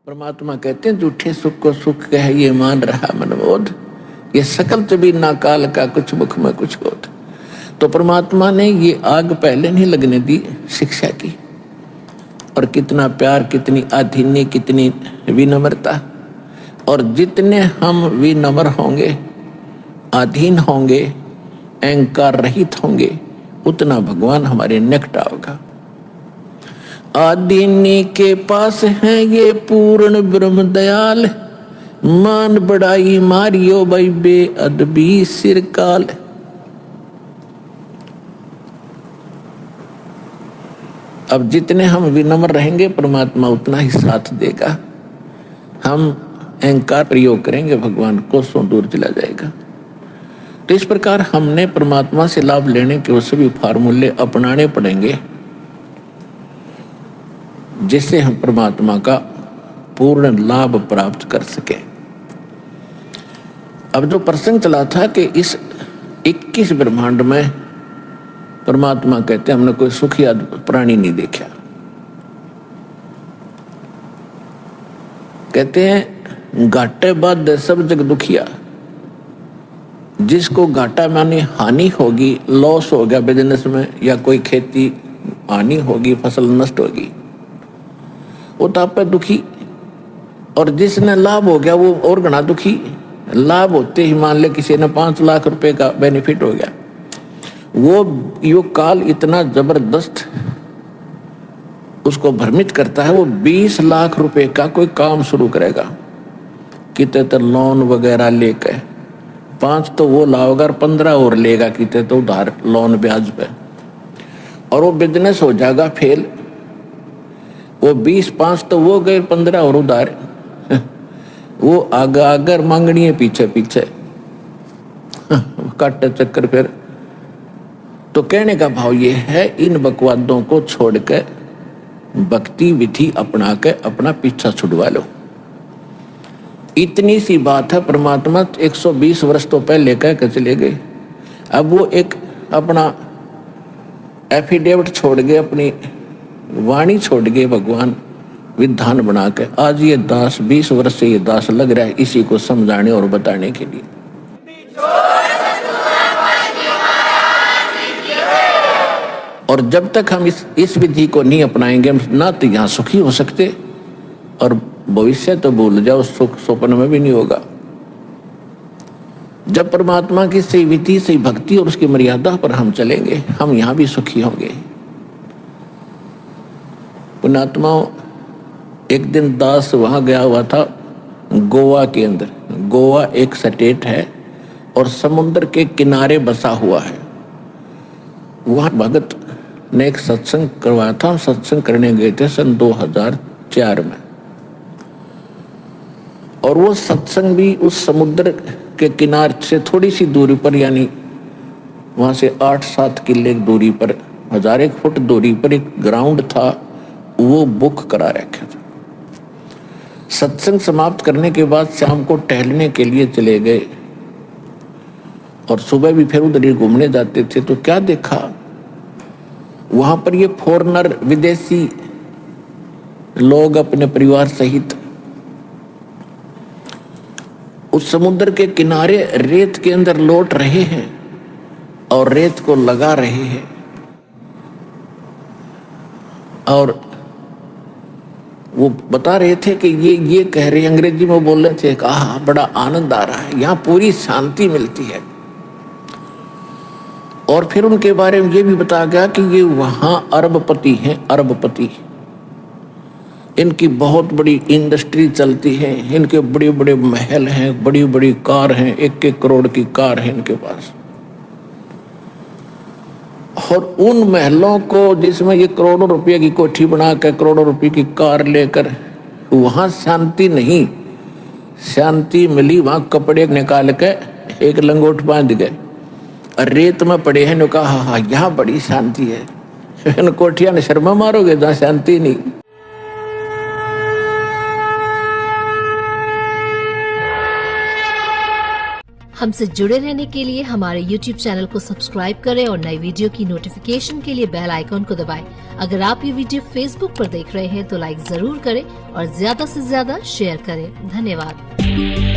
परमात्मा कहते हैं झूठे सुख को सुख कह ये मान रहा मनबोध, ये सकल भी ना काल का कुछ मुख में कुछ बोध। तो परमात्मा ने ये आग पहले नहीं लगने दी शिक्षा की। और कितना प्यार, कितनी अधीन्य, कितनी विनम्रता। और जितने हम विनम्र होंगे, अधीन होंगे, अहंकार रहित होंगे, उतना भगवान हमारे निकट आओगा। आदीनी के पास है ये पूर्ण ब्रह्म दयाल, मान बढ़ाई मारियो भाई बेअदबी सिरकाल। अब जितने हम विनम्र रहेंगे परमात्मा उतना ही साथ देगा। हम अहंकार प्रयोग करेंगे भगवान कोसों दूर चला जाएगा। तो इस प्रकार हमने परमात्मा से लाभ लेने के वो सभी फार्मूले अपनाने पड़ेंगे जिससे हम परमात्मा का पूर्ण लाभ प्राप्त कर सके। अब जो प्रसंग चला था कि इस 21 ब्रह्मांड में परमात्मा कहते हैं हमने कोई सुखी प्राणी नहीं देखा। कहते हैं घाटे बाद सब जग दुखिया। जिसको घाटा मानी हानि होगी, लॉस हो गया बिजनेस में, या कोई खेती हानि होगी, फसल नष्ट होगी, वो तो आप पे दुखी। और जिसने लाभ हो गया वो और घना दुखी। लाभ होते ही मान ले किसी ने 5 लाख रुपए का बेनिफिट हो गया, वो यो काल इतना जबरदस्त उसको भ्रमित करता है। वो 20 लाख रुपए का कोई काम शुरू करेगा, कितने तो लोन वगैरह लेकर 5 तो वो लाओगा और 15 और लेगा, कितने तो उधार लोन ब्याज पे, और वो बिजनेस हो जाएगा फेल। वो 20-5 तो वो गए, 15 और उधार। वो आगर मांगनी है पीछे पीछे काटे चक्कर। फिर तो कहने का भाव ये है, इन बकवादों को छोड़कर भक्ति विधि अपना के अपना पीछा छुड़वा लो। इतनी सी बात है। परमात्मा 120 वर्ष तो पहले कह के चले गए। अब वो एक अपना एफिडेविट छोड़ गए, अपनी वाणी छोड़ गए भगवान विधान बना के। आज ये दास 20 वर्ष से ये दास लग रहा है इसी को समझाने और बताने के लिए। और जब तक हम इस विधि को नहीं अपनाएंगे ना तो यहाँ सुखी हो सकते, और भविष्य तो भूल जाओ, सुख स्वप्न में भी नहीं होगा। जब परमात्मा की सही विधि, सही भक्ति और उसकी मर्यादा पर हम चलेंगे, हम यहाँ भी सुखी होंगे। पुण्यात्माओं, एक दिन दास वहां गया हुआ था गोवा के अंदर। गोवा एक स्टेट है और समुद्र के किनारे बसा हुआ है। वहां भगत ने एक सत्संग करवाया था। सत्संग करने गए थे सन 2004 में, और वो सत्संग भी उस समुद्र के किनारे से थोड़ी सी दूरी पर, यानी वहां से 8-7 किले दूरी पर, 1000 फुट दूरी पर एक ग्राउंड था, वो बुक करा रखा था। सत्संग समाप्त करने के बाद शाम को टहलने के लिए चले गए, और सुबह भी फिर उधर ही घूमने जाते थे। तो क्या देखा वहां पर, ये फॉरेनर, विदेशी लोग अपने परिवार सहित उस समुद्र के किनारे रेत के अंदर लौट रहे हैं और रेत को लगा रहे हैं। और वो बता रहे थे कि ये कह रहे, अंग्रेजी में बोल रहे थे, कहा बड़ा आनंद आ रहा है, यहाँ पूरी शांति मिलती है। और फिर उनके बारे में ये भी बताया गया कि ये वहाँ अरबपति हैं, अरबपति। इनकी बहुत बड़ी इंडस्ट्री चलती है, इनके बड़े बड़े महल हैं, बड़ी बड़ी कार हैं, 1-1 करोड़ की कार है इनके पास। और उन महलों को जिसमें ये करोड़ों रुपये की कोठी बना कर, करोड़ों रुपये की कार लेकर, वहाँ शांति नहीं। शांति मिली वहाँ कपड़े निकाल के एक लंगोट बांध गए, रेत में पड़े हैं। ने कहा हाँ यहाँ बड़ी शांति है। इन कोठिया ने शर्मा मारोगे जहाँ शांति नहीं। हमसे जुड़े रहने के लिए हमारे YouTube चैनल को सब्सक्राइब करें और नई वीडियो की नोटिफिकेशन के लिए बेल आइकॉन को दबाएं। अगर आप ये वीडियो Facebook पर देख रहे हैं तो लाइक जरूर करें और ज्यादा से ज्यादा शेयर करें। धन्यवाद।